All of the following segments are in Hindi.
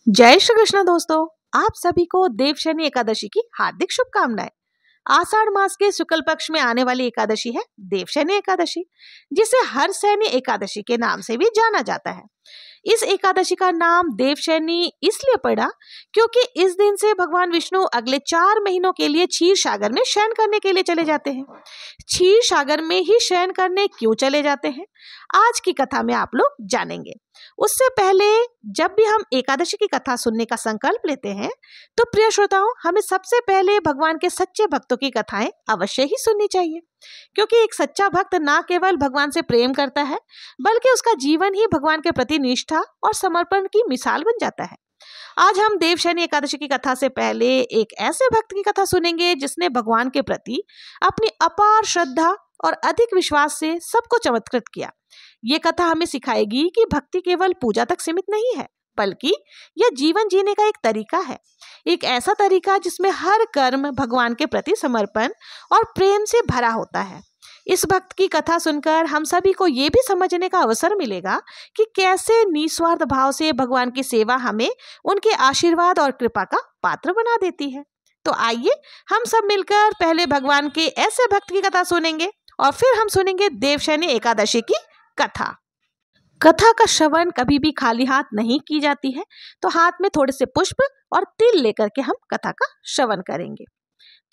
जय श्री कृष्ण दोस्तों। आप सभी को देवशयनी एकादशी की हार्दिक शुभकामनाएं। आषाढ़ मास के शुक्ल पक्ष में आने वाली एकादशी है देवशयनी एकादशी, जिसे हरशयनी एकादशी के नाम से भी जाना जाता है। इस एकादशी का नाम देवशयनी इसलिए पड़ा क्योंकि इस दिन से भगवान विष्णु अगले 4 महीनों के लिए क्षीर सागर में शयन करने के लिए चले जाते हैं। क्षीर सागर में ही शयन करने क्यों चले जाते हैं, आज की कथा में आप लोग जानेंगे। उससे पहले जब भी हम एकादशी की कथा सुनने का संकल्प लेते हैं तो प्रिय श्रोताओं, हमें सबसे पहले भगवान के सच्चे भक्तों की कथाएं अवश्य ही सुननी चाहिए, क्योंकि एक सच्चा भक्त ना केवल भगवान से प्रेम करता है बल्कि उसका जीवन ही भगवान के प्रति निष्ठा और समर्पण की मिसाल बन जाता है। आज हम देवशयनी एकादशी की कथा से पहले एक ऐसे भक्त की कथा सुनेंगे जिसने भगवान के प्रति अपनी अपार श्रद्धा और अधिक विश्वास से सबको चमत्कृत किया। ये कथा हमें सिखाएगी कि भक्ति केवल पूजा तक सीमित नहीं है, बल्कि यह जीवन जीने का एक तरीका है, एक ऐसा तरीका जिसमें हर कर्म भगवान के प्रति समर्पण और प्रेम से भरा होता है। इस भक्त की कथा सुनकर हम सभी को ये भी समझने का अवसर मिलेगा कि कैसे निस्वार्थ भाव से भगवान की सेवा हमें उनके आशीर्वाद और कृपा का पात्र बना देती है। तो आइए हम सब मिलकर पहले भगवान के ऐसे भक्त की कथा सुनेंगे और फिर हम सुनेंगे देवशयनी एकादशी की कथा। कथा का श्रवण कभी भी खाली हाथ नहीं की जाती है, तो हाथ में थोड़े से पुष्प और तिल लेकर के हम कथा का श्रवण करेंगे।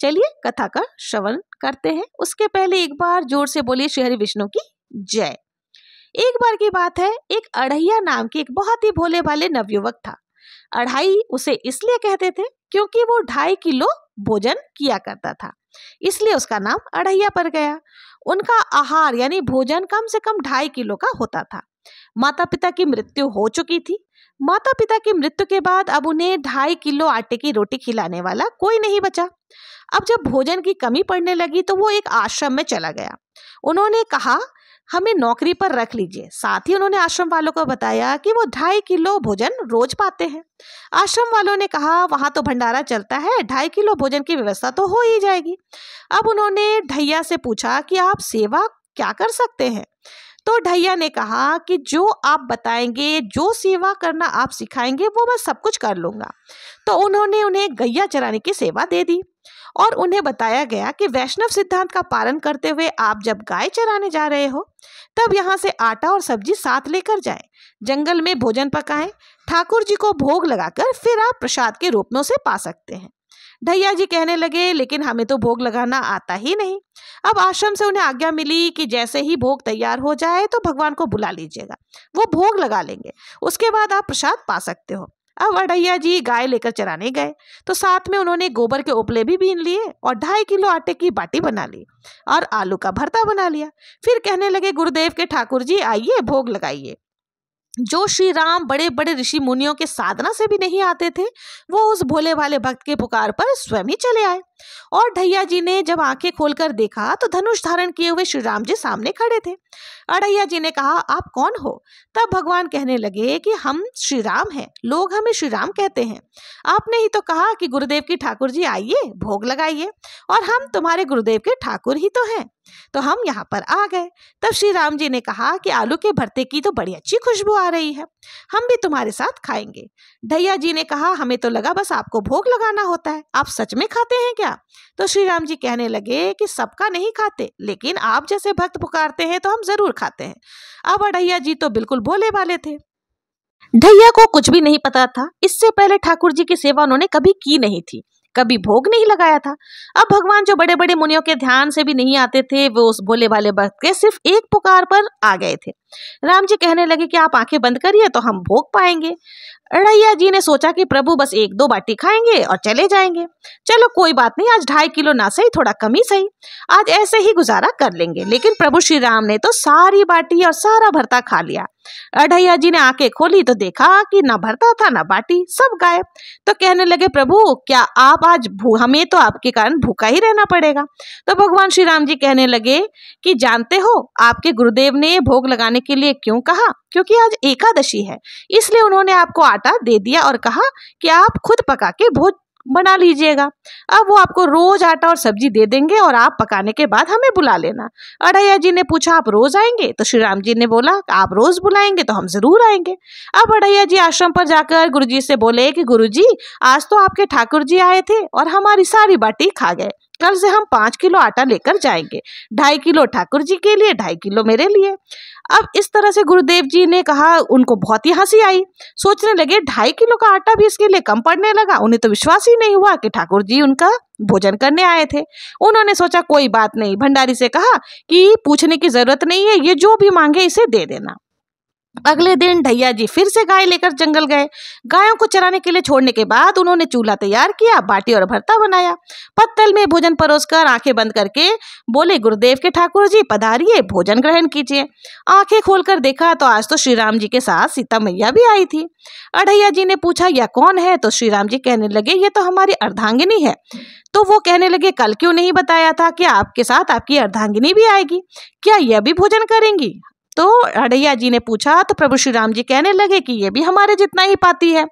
चलिए कथा का श्रवण करते हैं। उसके पहले एक बार जोर से बोलिए श्री हरि विष्णु की जय। एक बार की बात है, एक अढ़ैया नाम के एक बहुत ही भोले भाले नवयुवक था। अढ़ाई उसे इसलिए कहते थे क्योंकि वो 2.5 किलो भोजन किया करता था, इसलिए उसका नाम अढ़ैया पड़ गया। उनका आहार यानी भोजन कम से कम 2.5 किलो का होता था। माता पिता की मृत्यु हो चुकी थी। माता पिता की मृत्यु के बाद अब उन्हें 2.5 किलो आटे की रोटी खिलाने वाला कोई नहीं बचा। अब जब भोजन की कमी पड़ने लगी तो वो एक आश्रम में चला गया। उन्होंने कहा हमें नौकरी पर रख लीजिए। साथ ही उन्होंने आश्रम वालों को बताया कि वो 2.5 किलो भोजन रोज पाते हैं। आश्रम वालों ने कहा वहां तो भंडारा चलता है, 2.5 किलो भोजन की व्यवस्था तो हो ही जाएगी। अब उन्होंने ढैया से पूछा कि आप सेवा क्या कर सकते हैं। तो ढैया ने कहा कि जो आप बताएंगे, जो सेवा करना आप सिखाएंगे वो मैं सब कुछ कर लूंगा। तो उन्होंने उन्हें गैया चराने की सेवा दे दी और उन्हें बताया गया कि वैष्णव सिद्धांत का पालन करते हुए आप जब गाय चराने जा रहे हो तब यहाँ से आटा और सब्जी साथ लेकर जाएं, जंगल में भोजन पकाएं, ठाकुर जी को भोग लगाकर फिर आप प्रसाद के रूप में उसे पा सकते हैं। ढैया जी कहने लगे लेकिन हमें तो भोग लगाना आता ही नहीं। अब आश्रम से उन्हें आज्ञा मिली कि जैसे ही भोग तैयार हो जाए तो भगवान को बुला लीजिएगा, वो भोग लगा लेंगे, उसके बाद आप प्रसाद पा सकते हो। अब अढ़ैया जी गाय लेकर चराने गए तो साथ में उन्होंने गोबर के उपले भी बीन लिए और 2.5 किलो आटे की बाटी बना ली और आलू का भरता बना लिया। फिर कहने लगे गुरुदेव के ठाकुर जी आइए भोग लगाइए। जो श्री राम बड़े बड़े ऋषि मुनियों के साधना से भी नहीं आते थे, वो उस भोले भाले भक्त के पुकार पर स्वयं ही चले आए। और ढैया जी ने जब आंखें खोलकर देखा तो धनुष धारण किए हुए श्री राम जी सामने खड़े थे। अढ़ैया जी ने कहा आप कौन हो। तब भगवान कहने लगे कि हम श्री राम हैं, लोग हमें श्री राम कहते हैं। आपने ही तो कहा कि गुरुदेव की ठाकुर जी आइए भोग लगाइए, और हम तुम्हारे गुरुदेव के ठाकुर ही तो हैं, तो हम यहाँ पर आ गए। तब श्री राम जी ने कहा कि आलू के भरते की तो बड़ी अच्छी खुशबू आ रही है, हम भी तुम्हारे साथ खाएंगे। ढैया जी ने कहा हमें तो लगा बस आपको भोग लगाना होता है, आप सच में खाते हैं क्या। तो श्री राम जी कहने लगे कि सबका नहीं खाते, लेकिन आप जैसे भक्त पुकारते हैं तो हम जरूर खाते हैं। अब अढ़ैया जी तो बिल्कुल भोले भाले थे। ढैया को कुछ भी नहीं पता था, इससे पहले ठाकुर जी की सेवा उन्होंने कभी की नहीं थी, कभी भोग नहीं लगाया था। अब भगवान जो बड़े बड़े मुनियों के ध्यान से भी नहीं आते थे, वो उस भोले भाले भक्त के सिर्फ एक पुकार पर आ गए थे। राम जी कहने लगे कि आप आंखें बंद करिए तो हम भोग पाएंगे। अढ़ैया जी ने सोचा कि प्रभु बस 1-2 बाटी खाएंगे और चले जाएंगे। चलो कोई बात नहीं, आज 2.5 किलो ना सही, थोड़ा कम ही सही, आज ऐसे ही गुजारा कर लेंगे। लेकिन प्रभु श्री राम ने तो सारी बाटी और सारा भरता खा लिया। अढ़ैया जी ने आंखें खोली तो देखा कि ना भरता था ना बाटी, सब गायब। तो कहने लगे प्रभु क्या आप आज हमें तो आपके कारण भूखा ही रहना पड़ेगा। तो भगवान श्री राम जी कहने लगे कि जानते हो आपके गुरुदेव ने भोग लगाने के लिए क्यों कहा, क्योंकि आज एकादशी है, इसलिए उन्होंने आपको आटा दे दिया और कहा कि आप खुद पका के बना लीजिएगा। अब वो आपको रोज आटा और सब्जी दे देंगे और आप पकाने के बाद हमें बुला लेना। अढ़ैया जी ने पूछा, आप रोज आएंगे? तो श्री राम जी ने बोला, आप रोज बुलाएंगे तो हम जरूर आएंगे। अब अढ़ैया जी आश्रम पर जाकर गुरुजी से बोले कि गुरुजी, आज तो आपके ठाकुर जी आए थे और हमारी सारी बाटी खा गए। कल से हम 5 किलो आटा लेकर जाएंगे, 2.5 किलो ठाकुर जी के लिए, 2.5 किलो मेरे लिए। अब इस तरह से गुरुदेव जी ने कहा, उनको बहुत ही हंसी आई। सोचने लगे 2.5 किलो का आटा भी इसके लिए कम पड़ने लगा। उन्हें तो विश्वास ही नहीं हुआ कि ठाकुर जी उनका भोजन करने आए थे। उन्होंने सोचा कोई बात नहीं, भंडारी से कहा कि पूछने की जरूरत नहीं है, ये जो भी मांगे इसे दे देना। अगले दिन ढैया जी फिर से गाय लेकर जंगल गए। गायों को चराने के लिए छोड़ने के बाद उन्होंने चूल्हा तैयार किया, बाटी और भरता बनाया। पत्तल में भोजन परोसकर आंखें बंद करके बोले, गुरुदेव के ठाकुर जी पधारिए, भोजन ग्रहण कीजिए। आंखें खोलकर देखा तो आज तो श्री राम जी के साथ सीता मैया भी आई थी। अढ़ैया जी ने पूछा, यह कौन है? तो श्री राम जी कहने लगे, ये तो हमारी अर्धांगिनी है। तो वो कहने लगे, कल क्यों नहीं बताया था कि आपके साथ आपकी अर्धांगिनी भी आएगी? क्या यह भी भोजन करेंगी? तो अढ़ैया जी ने पूछा तो प्रभु श्री राम जी कहने लगे कि ये भी हमारे जितना ही पाती है।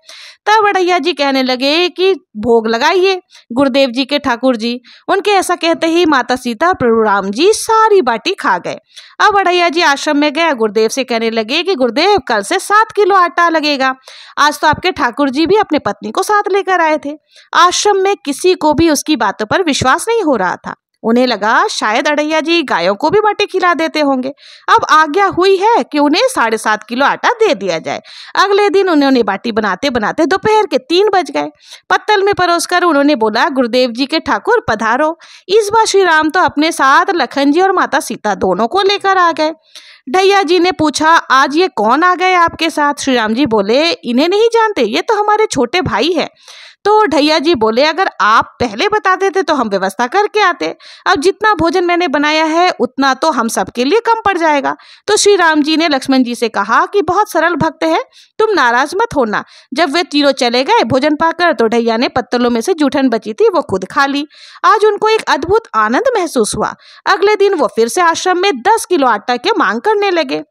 तब अढ़ैया जी कहने लगे कि भोग लगाइए गुरुदेव जी के ठाकुर जी। उनके ऐसा कहते ही माता सीता प्रभु राम जी सारी बाटी खा गए। अब अढ़ैया जी आश्रम में गए, गुरुदेव से कहने लगे कि गुरुदेव, कल से 7 किलो आटा लगेगा। आज तो आपके ठाकुर जी भी अपने पत्नी को साथ लेकर आए थे। आश्रम में किसी को भी उसकी बातों पर विश्वास नहीं हो रहा था। उन्हें लगा शायद अढ़ैया जी गायों को भी बाटी खिला देते होंगे। अब आज्ञा हुई है कि उन्हें 7.5 किलो आटा दे दिया जाए। अगले दिन उन्होंने बाटी बनाते बनाते दोपहर के 3 बज गए। पत्तल में परोसकर उन्होंने बोला, गुरुदेव जी के ठाकुर पधारो। इस बार श्री राम तो अपने साथ लखन जी और माता सीता दोनों को लेकर आ गए। ढैया जी ने पूछा, आज ये कौन आ गए आपके साथ? श्री राम जी बोले, इन्हें नहीं जानते, ये तो हमारे छोटे भाई है। तो ढैया जी बोले, अगर आप पहले बता देते तो हम व्यवस्था करके आते। अब जितना भोजन मैंने बनाया है उतना तो हम सबके लिए कम पड़ जाएगा। तो श्री राम जी ने लक्ष्मण जी से कहा कि बहुत सरल भक्त है, तुम नाराज मत होना। जब वे तीनों चले गए भोजन पाकर तो ढैया ने पत्तलों में से जूठन बची थी वो खुद खा ली। आज उनको एक अद्भुत आनंद महसूस हुआ। अगले दिन वो फिर से आश्रम में 10 किलो आटा की मांग करने लगे।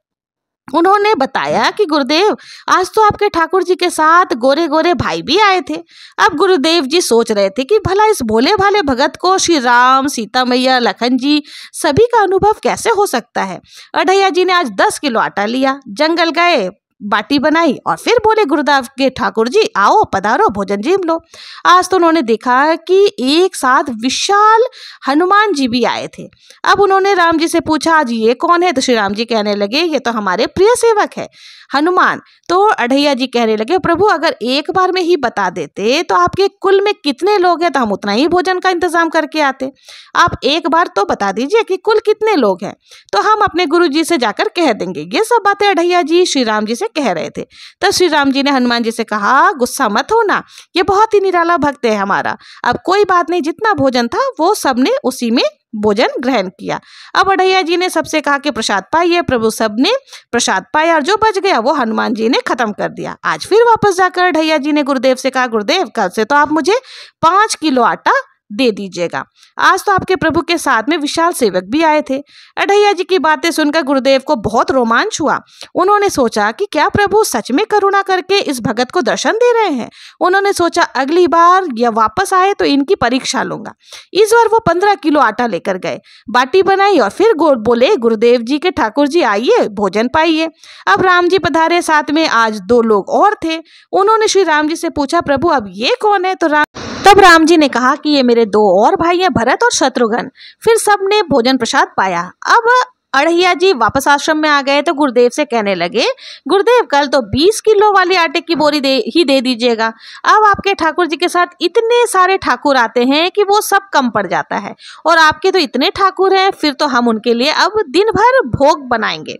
उन्होंने बताया कि गुरुदेव, आज तो आपके ठाकुर जी के साथ गोरे गोरे भाई भी आए थे। अब गुरुदेव जी सोच रहे थे कि भला इस भोले भाले भगत को श्री राम, सीता मैया, लखन जी सभी का अनुभव कैसे हो सकता है। अढ़ैया जी ने आज 10 किलो आटा लिया, जंगल गए, बाटी बनाई और फिर बोले, गुरुदेव के ठाकुर जी आओ पधारो, भोजन जीम लो। आज तो उन्होंने देखा कि एक साथ विशाल हनुमान जी भी आए थे। अब उन्होंने राम जी से पूछा, आज ये कौन है? तो श्री राम जी कहने लगे, ये तो हमारे प्रिय सेवक है हनुमान। तो अढ़ैया जी कहने लगे, प्रभु अगर एक बार में ही बता देते तो आपके कुल में कितने लोग हैं तो हम उतना ही भोजन का इंतजाम करके आते। आप एक बार तो बता दीजिए कि कुल कितने लोग हैं, तो हम अपने गुरु जी से जाकर कह देंगे। ये सब बातें अढ़ैया जी श्री राम जी से कह रहे थे। तब श्री राम जी ने हनुमान जी से कहा, गुस्सा मत होना, ये बहुत ही निराला भक्त है हमारा। अब कोई बात नहीं, जितना भोजन था वो सबने उसी में भोजन ग्रहण किया। अब अढ़ैया जी ने सबसे कहा कि प्रसाद पाइए। प्रभु सबने प्रसाद पाया और जो बच गया वो हनुमान जी ने खत्म कर दिया। आज फिर वापस जाकर अढ़ैया जी ने गुरुदेव से कहा, गुरुदेव कल से तो आप मुझे 5 किलो आटा दे दीजिएगा। आज तो आपके प्रभु के साथ में विशाल सेवक भी आए थे। अढ़ैया जी की बातें सुनकर गुरुदेव को बहुत रोमांच हुआ। उन्होंने सोचा कि क्या प्रभु सच में करुणा करके इस भगत को दर्शन दे रहे हैं। उन्होंने सोचा अगली बार यह वापस आए तो इनकी परीक्षा लूंगा। इस बार वो 15 किलो आटा लेकर गए, बाटी बनाई और फिर बोले, गुरुदेव जी के ठाकुर जी आइए, भोजन पाइए। अब राम जी पधारे, साथ में आज 2 लोग और थे। उन्होंने श्री राम जी से पूछा, प्रभु अब ये कौन है? तब राम जी ने कहा कि ये मेरे 2 और भाई हैं, भरत और शत्रुघ्न। फिर सबने भोजन प्रसाद पाया। अब अढ़ैया जी वापस आश्रम में आ गए तो गुरुदेव से कहने लगे, गुरुदेव कल तो 20 किलो वाली आटे की बोरी दे दीजिएगा। अब आपके ठाकुर जी के साथ इतने सारे ठाकुर आते हैं कि वो सब कम पड़ जाता है, और आपके तो इतने ठाकुर हैं, फिर तो हम उनके लिए अब दिन भर भोग बनाएंगे।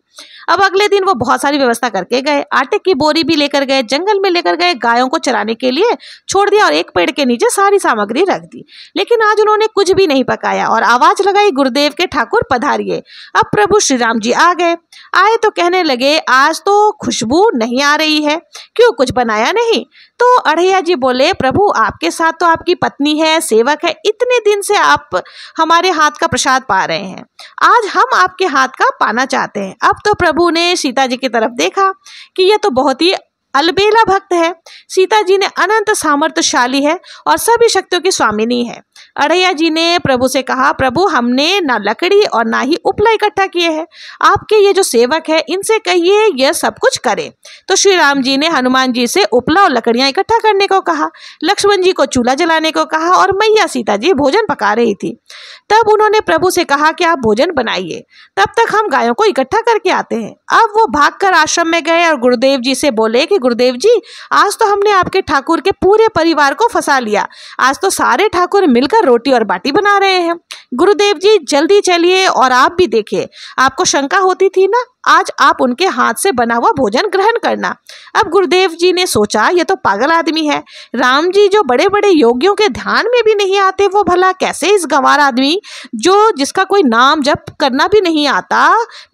अब अगले दिन वो बहुत सारी व्यवस्था करके गए, आटे की बोरी भी लेकर गए, जंगल में लेकर गए, गायों को चराने के लिए छोड़ दिया और एक पेड़ के नीचे सारी सामग्री रख दी। लेकिन आज उन्होंने कुछ भी नहीं पकाया और आवाज लगाई, गुरुदेव के ठाकुर पधारिए। अब प्रभु श्री राम जी आ गए। आए तो कहने लगे, आज तो खुशबू नहीं आ रही है, क्यों कुछ बनाया नहीं? तो अढ़ैया जी बोले, प्रभु आपके साथ तो आपकी पत्नी है, सेवक है, इतने दिन से आप हमारे हाथ का प्रसाद पा रहे हैं, आज हम आपके हाथ का पाना चाहते हैं। अब तो प्रभु ने सीता जी की तरफ देखा कि यह तो बहुत ही अलबेला भक्त है। सीता जी ने अनंत सामर्थ्यशाली है और सभी शक्तियों की स्वामिनी है। अड़ैया जी ने प्रभु से कहा, प्रभु हमने ना लकड़ी और ना ही उपला इकट्ठा किए हैं, आपके ये जो सेवक है इनसे कहिए यह सब कुछ करे। तो श्री राम जी ने हनुमान जी से उपला और लकड़ियां इकट्ठा करने को कहा, लक्ष्मण जी को चूल्हा जलाने को कहा और मैया सीता जी भोजन पका रही थी। तब उन्होंने प्रभु से कहा कि आप भोजन बनाइए, तब तक हम गायों को इकट्ठा करके आते हैं। अब वो भागकर आश्रम में गए और गुरुदेव जी से बोले कि गुरुदेव जी, आज तो हमने आपके ठाकुर के पूरे परिवार को फंसा लिया, आज तो सारे ठाकुर मिलकर रोटी और बाटी बना रहे हैं। गुरुदेव जी जल्दी चलिए और आप भी देखिए, आपको शंका होती थी ना, आज आप उनके हाथ से बना हुआ भोजन ग्रहण करना। अब गुरुदेव जी ने सोचा ये तो पागल आदमी है, राम जी जो बड़े बड़े योगियों के ध्यान में भी नहीं आते, वो भला कैसे इस गंवार आदमी जो जिसका कोई नाम जप करना भी नहीं आता,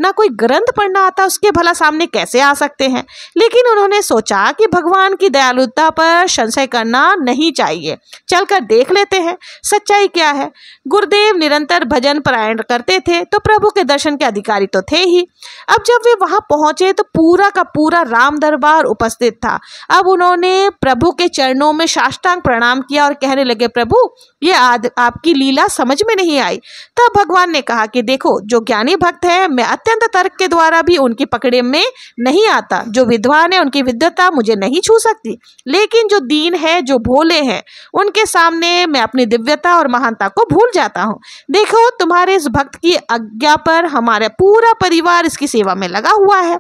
ना कोई ग्रंथ पढ़ना आता, उसके भला सामने कैसे आ सकते हैं। लेकिन उन्होंने सोचा कि भगवान की दयालुता पर संशय करना नहीं चाहिए, चलकर देख लेते हैं सच्चाई क्या है। गुरुदेव निरंतर भजन पारायण करते थे तो प्रभु के दर्शन के अधिकारी तो थे ही। अब जब वे वहां पहुंचे तो पूरा का पूरा राम दरबार उपस्थित था। अब उन्होंने प्रभु के चरणों में साष्टांग प्रणाम किया और कहने लगे, प्रभु ये आपकी लीला समझ में नहीं आई। तब भगवान ने कहा कि देखो, जो ज्ञानी भक्त है मैं अत्यंत तर्क के द्वारा भी उनकी पकड़े में नहीं आता, जो विद्वान है उनकी विद्वता मुझे नहीं छू सकती, लेकिन जो दीन है, जो भोले हैं, उनके सामने मैं अपनी दिव्यता और महानता को भूल जाता हूँ। देखो तुम्हारे इस भक्त की आज्ञा पर हमारा पूरा परिवार इसकी सेवा में लगा हुआ है।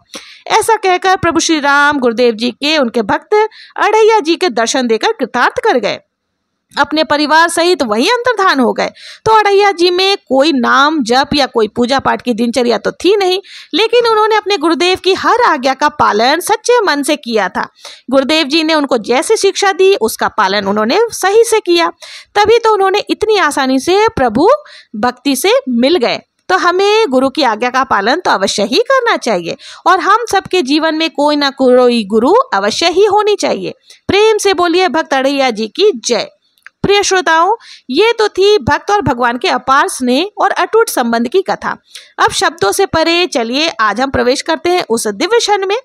ऐसा कहकर प्रभु श्री राम गुरुदेव जी के उनके भक्त अड़ैया जी के दर्शन देकर कृतार्थ कर गए, अपने परिवार सहित वही अंतर्धान हो गए। तो अड़ैया जी में कोई नाम जप या कोई पूजा पाठ की दिनचर्या तो थी नहीं, लेकिन उन्होंने अपने गुरुदेव की हर आज्ञा का पालन सच्चे मन से किया था। गुरुदेव जी ने उनको जैसी शिक्षा दी उसका पालन उन्होंने सही से किया, तभी तो उन्होंने इतनी आसानी से प्रभु भक्ति से मिल गए। तो हमें गुरु की आज्ञा का पालन तो अवश्य ही करना चाहिए और हम सबके जीवन में कोई ना कोई गुरु अवश्य ही होनी चाहिए। प्रेम से बोलिए भक्त अड़ैया जी की जय। प्रिय श्रोताओं, ये तो थी भक्त और भगवान के अपार स्नेह और अटूट संबंध की कथा। अब शब्दों से परे चलिए आज हम प्रवेश करते हैं उस दिव्य क्षण में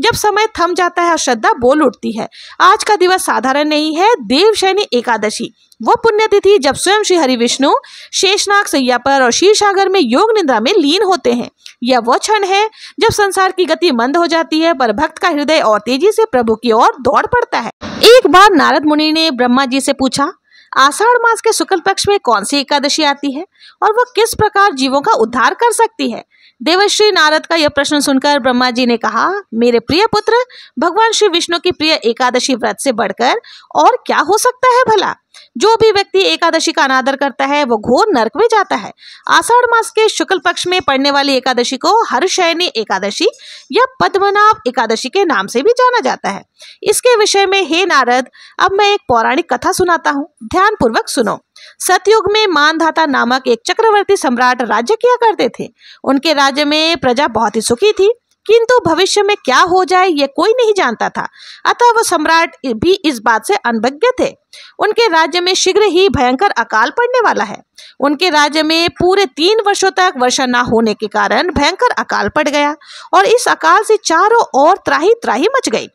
जब समय थम जाता है और श्रद्धा बोल उठती है। आज का दिवस साधारण नहीं है, देवशयनी एकादशी, वो पुण्यतिथि जब स्वयं श्री हरि विष्णु शेषनाग सैया पर और क्षीरसागर में योग निद्रा में लीन होते हैं। यह वो क्षण है जब संसार की गति मंद हो जाती है पर भक्त का हृदय और तेजी से प्रभु की ओर दौड़ पड़ता है। एक बार नारद मुनि ने ब्रह्मा जी से पूछा, आषाढ़ मास के शुक्ल पक्ष में कौन सी एकादशी आती है और वह किस प्रकार जीवों का उद्धार कर सकती है। देवर्षि नारद का यह प्रश्न सुनकर ब्रह्मा जी ने कहा, मेरे प्रिय पुत्र, भगवान श्री विष्णु की प्रिय एकादशी व्रत से बढ़कर और क्या हो सकता है भला। जो भी व्यक्ति एकादशी का अनादर करता है वो घोर नरक में जाता है। आषाढ़ मास के शुक्ल पक्ष में पड़ने वाली एकादशी को हर्षयनी एकादशी या पद्मनाभ एकादशी के नाम से भी जाना जाता है। इसके विषय में हे नारद, अब मैं एक पौराणिक कथा सुनाता हूँ, ध्यान पूर्वक सुनो। सतयुग में मानधाता नामक एक चक्रवर्ती सम्राट राज्य किया करते थे। उनके राज्य में प्रजा बहुत ही सुखी थी, किंतु भविष्य में क्या हो जाए ये कोई नहीं जानता था, अतः वह सम्राट भी इस बात से अनभिज्ञ थे। उनके राज्य में शीघ्र ही भयंकर अकाल पड़ने वाला है। उनके राज्य में पूरे 3 वर्षों तक वर्षा न होने के कारण भयंकर अकाल पड़ गया और इस अकाल से चारों ओर त्राही त्राही मच गई।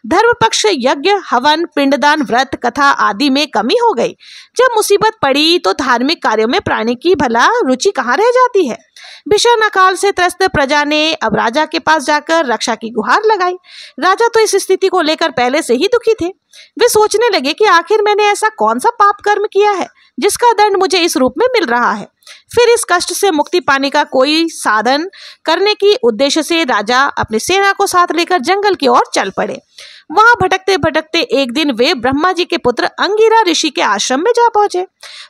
धर्म पक्ष यज्ञ, हवन, पिंडदान, व्रत, कथा आदि में कमी हो गई। जब मुसीबत पड़ी तो धार्मिक कार्यों में प्राणी की भला रुचि कहाँ रह जाती है। भीषण अकाल से त्रस्त प्रजा ने अब राजा के पास जाकर रक्षा की गुहार लगाई। राजा तो इस स्थिति को लेकर पहले से ही दुखी थे। वे सोचने लगे कि आखिर मैंने ऐसा कौन सा पाप कर्म किया है जिसका दंड मुझे इस रूप में मिल रहा है। फिर इस कष्ट से मुक्ति पाने का कोई साधन करने की उद्देश्य से राजा अपनी सेना को साथ लेकर जंगल की ओर चल पड़े। वहां भटकते भटकते एक दिन वे ब्रह्मा जी के पुत्र अंगिरा ऋषि के आश्रम में जा पहुंचे।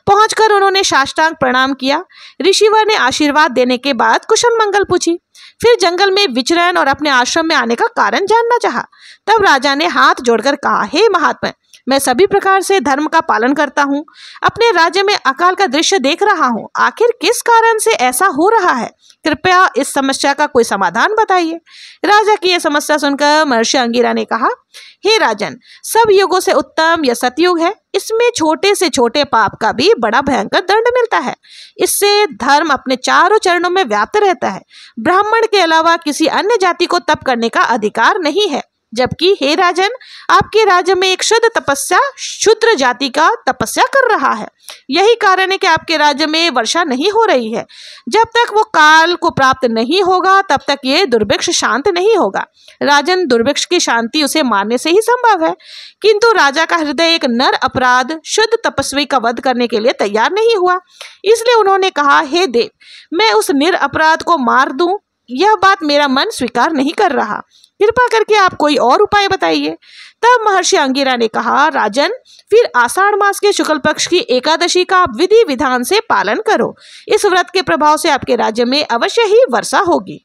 पहुंचकर उन्होंने साष्टांग प्रणाम किया। ऋषिवर ने आशीर्वाद देने के बाद कुशल मंगल पूछी। फिर जंगल में विचरण और अपने आश्रम में आने का कारण जानना चाहा। तब राजा ने हाथ जोड़कर कहा, हे महात्मा, मैं सभी प्रकार से धर्म का पालन करता हूँ। अपने राज्य में अकाल का दृश्य देख रहा हूँ। आखिर किस कारण से ऐसा हो रहा है? कृपया इस समस्या का कोई समाधान बताइए। राजा की यह समस्या सुनकर महर्षि अंगिरा ने कहा, हे राजन, सब युगों से उत्तम यह सतयुग है। इसमें छोटे से छोटे पाप का भी बड़ा भयंकर दंड मिलता है। इससे धर्म अपने चारों चरणों में व्याप्त रहता है। ब्राह्मण के अलावा किसी अन्य जाति को तप करने का अधिकार नहीं है। जबकि हे राजन, आपके राज्य में एक शुद्ध तपस्या शूद्र जाति का तपस्या कर रहा है। यही कारण है कि आपके राज्य में वर्षा नहीं हो रही है। जब तक वो काल को प्राप्त नहीं होगा तब तक ये दुर्भिक्ष शांत नहीं होगा। राजन, दुर्भिक्ष की शांति उसे मारने से ही संभव है, किंतु राजा का हृदय एक नर अपराध शुद्ध तपस्वी का वध करने के लिए तैयार नहीं हुआ। इसलिए उन्होंने कहा, हे देव, मैं उस निर अपराध को मार दूं, यह बात मेरा मन स्वीकार नहीं कर रहा। कृपा करके आप कोई और उपाय बताइए। तब महर्षि अंगिरा ने कहा, राजन, फिर आषाढ़ मास के शुक्ल पक्ष की एकादशी का आप विधि विधान से पालन करो। इस व्रत के प्रभाव से आपके राज्य में अवश्य ही वर्षा होगी।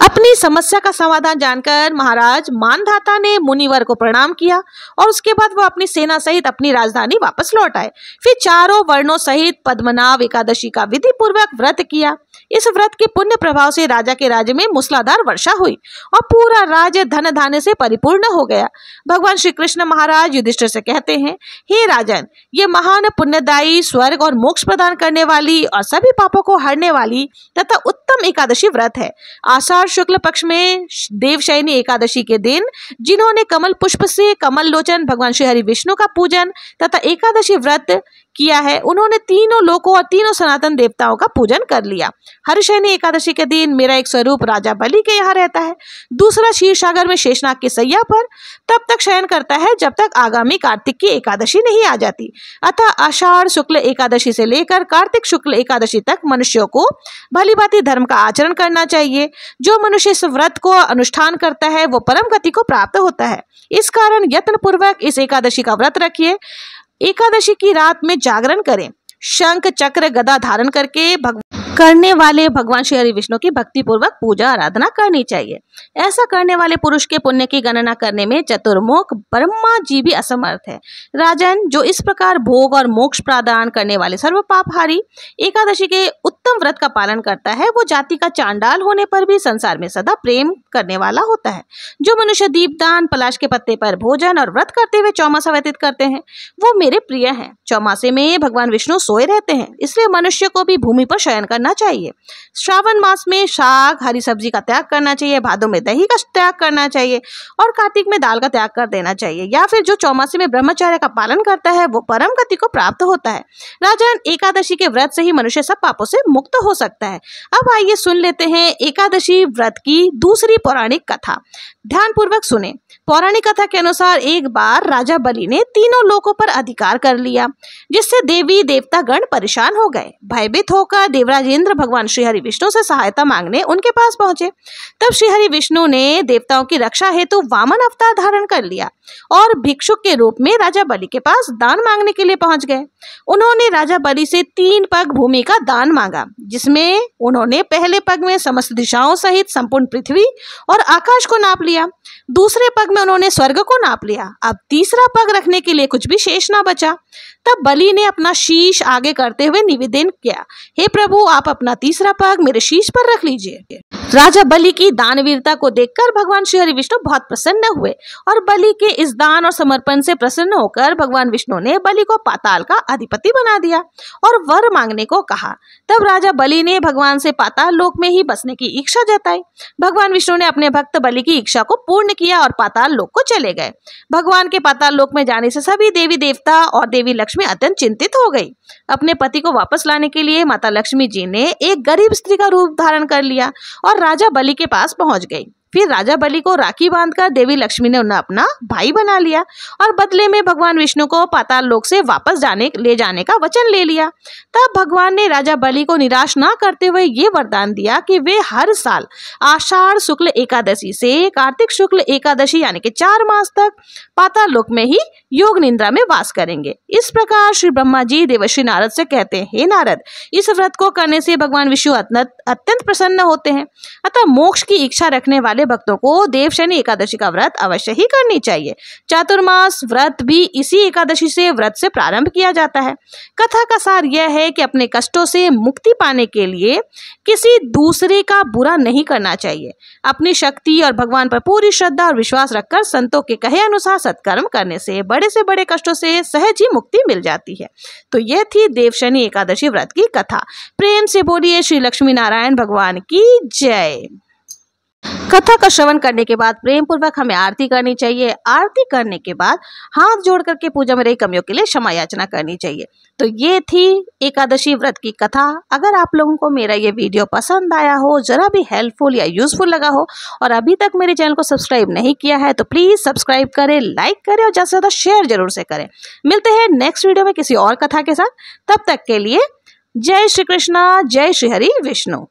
अपनी समस्या का समाधान जानकर महाराज मानधाता ने मुनिवर को प्रणाम किया और उसके बाद वो अपनी सेना सहित अपनी राजधानी वापस लौट आए। फिर चारों वर्णों सहित पद्मनाभ एकादशी का विधि पूर्वक व्रत किया। इस व्रत के पुण्य प्रभाव से राजा के राज्य में मूसलाधार वर्षा हुई और पूरा राज्य धन धान्य से परिपूर्ण हो गया। भगवान श्री कृष्ण महाराज युधिष्ठिर से कहते हैं, हे राजन, ये महान पुण्यदायी, स्वर्ग और मोक्ष प्रदान करने वाली और सभी पापों को हरने वाली तथा उत्तम एकादशी व्रत है। आषाढ़ शुक्ल पक्ष में देवशयनी एकादशी के दिन जिन्होंने कमल पुष्प से कमल लोचन भगवान श्री हरि विष्णु का पूजन तथा एकादशी व्रत किया है, उन्होंने तीनों लोकों और तीनों सनातन देवताओं का पूजन कर लिया। हरिशयनी एकादशी के दिन मेरा एक स्वरूप राजा बलि के यहाँ रहता है, दूसरा क्षीर सागर में शेषनाग की सैया पर तब तक शयन करता है जब तक आगामी कार्तिक की एकादशी नहीं आ जाती। अतः आषाढ़ शुक्ल एकादशी से लेकर कार्तिक शुक्ल एकादशी तक मनुष्यों को भली भांति धर्म का आचरण करना चाहिए। जो मनुष्य इस व्रत को अनुष्ठान करता है वो परम गति को प्राप्त होता है। इस कारण यत्न पूर्वक इस एकादशी का व्रत रखिए। एकादशी की रात में जागरण करें। शंख चक्र गदा धारण करके करने वाले भगवान श्री हरि विष्णु की भक्ति पूर्वक पूजा आराधना करनी चाहिए। ऐसा करने वाले पुरुष के पुण्य की गणना करने में चतुर्मुख ब्रह्मा जी भी असमर्थ है। राजन, जो इस प्रकार भोग और मोक्ष प्रदान करने वाले सर्व पापहारी एकादशी के उत्तम व्रत का पालन करता है वो जाति का चांडाल होने पर भी संसार में सदा प्रेम करने वाला होता है। जो मनुष्य दीपदान, पलाश के पत्ते पर भोजन और व्रत करते हुए चौमासा व्यतीत करते हैं वो मेरे प्रिय हैं। चौमासे में भगवान विष्णु सोए रहते हैं, इसलिए मनुष्य को भी भूमि पर शयन करना चाहिए। श्रावण मास में शाक, हरी सब्जी का त्याग करना चाहिए, भादों में दही का त्याग करना चाहिए और कार्तिक में दाल का त्याग कर देना चाहिए। या फिर जो चौमासे में ब्रह्मचर्य का पालन करता है वो परम गति को प्राप्त होता है। राजन, एकादशी के व्रत से ही मनुष्य सब पापों से मुक्त हो सकता है। अब आइए सुन लेते हैं एकादशी व्रत की दूसरी पौराणिक कथा। ध्यान पूर्वक सुने। पौराणिक कथा के अनुसार एक बार राजा बलि ने तीनों लोकों पर अधिकार कर लिया, जिससे देवी देवता गण परेशान हो गए। भयभीत होकर देवराज इंद्र भगवान श्री हरि विष्णु से सहायता मांगने उनके पास पहुंचे। तब श्री हरि विष्णु ने देवताओं की रक्षा हेतु वामन अवतार धारण कर लिया और भिक्षुक के रूप में राजा बलि के पास दान मांगने के लिए पहुंच गए। उन्होंने राजा बलि से 3 पग भूमि का दान मांगा, जिसमें उन्होंने पहले पग में समस्त दिशाओं सहित संपूर्ण पृथ्वी और आकाश को नाप लिया। दूसरे पग में उन्होंने स्वर्ग को नाप लिया। अब तीसरा पग रखने के लिए कुछ भी शेष ना बचा। तब बलि ने अपना शीश आगे करते हुए निवेदन किया, हे प्रभु, आप अपना तीसरा पग मेरे शीश पर रख लीजिए। राजा बलि की दानवीरता को देखकर भगवान श्री हरि विष्णु बहुत प्रसन्न हुए और बलि के इस दान और समर्पण से प्रसन्न होकर भगवान विष्णु ने बलि को पाताल का अधिपति बना दिया और वर मांगने को कहा। तब राजा बलि ने भगवान से पाताल लोक में ही बसने की इच्छा जताई। भगवान विष्णु ने अपने भक्त बलि की इच्छा को पूर्ण किया और पाताल लोक को चले गए। भगवान के पाताल लोक में जाने से सभी देवी देवता और देवी लक्ष्मी अत्यंत चिंतित हो गई। अपने पति को वापस लाने के लिए माता लक्ष्मी जी ने एक गरीब स्त्री का रूप धारण कर लिया और राजा बलि के पास पहुंच गई। फिर राजा बलि को राखी बांधकर देवी लक्ष्मी ने उन्हें अपना भाई बना लिया और बदले में भगवान विष्णु को पाताल लोक से वापस ले जाने का वचन ले लिया। तब भगवान ने राजा बलि को निराश ना करते हुए ये वरदान दिया कि वे हर साल आषाढ़ शुक्ल एकादशी से कार्तिक शुक्ल एकादशी यानी कि 4 मास तक पाताल लोक में ही योग निद्रा में वास करेंगे। इस प्रकार श्री ब्रह्मा जी देवर्षि नारद से कहते हैं, हे नारद, इस व्रत को करने से भगवान विष्णु अत्यंत प्रसन्न होते हैं। अतः मोक्ष की इच्छा रखने वाले भक्तों को देवशयनी एकादशी का व्रत अवश्य ही करनी चाहिए। चातुर्मास व्रत भी इसी एकादशी से व्रत से प्रारंभ किया जाता है। कथा का सार यह है कि अपने कष्टों से मुक्ति पाने के लिए किसी दूसरे का बुरा नहीं करना चाहिए। अपनी शक्ति और भगवान पर पूरी श्रद्धा और विश्वास रखकर संतों के कहे अनुसार सत्कर्म करने से बड़े कष्टों से सहज ही मुक्ति मिल जाती है। तो यह थी देवशयनी एकादशी व्रत की कथा। प्रेम से बोलिए श्री लक्ष्मी नारायण भगवान की जय। कथा का श्रवण करने के बाद प्रेम पूर्वक हमें आरती करनी चाहिए। आरती करने के बाद हाथ जोड़ करके पूजा में रही कमियों के लिए क्षमा याचना करनी चाहिए। तो ये थी एकादशी व्रत की कथा। अगर आप लोगों को मेरा ये वीडियो पसंद आया हो, जरा भी हेल्पफुल या यूजफुल लगा हो और अभी तक मेरे चैनल को सब्सक्राइब नहीं किया है तो प्लीज सब्सक्राइब करें, लाइक करें और ज्यादा से ज्यादा शेयर जरूर से करें। मिलते हैं नेक्स्ट वीडियो में किसी और कथा के साथ। तब तक के लिए जय श्री कृष्णा, जय श्री हरि विष्णु।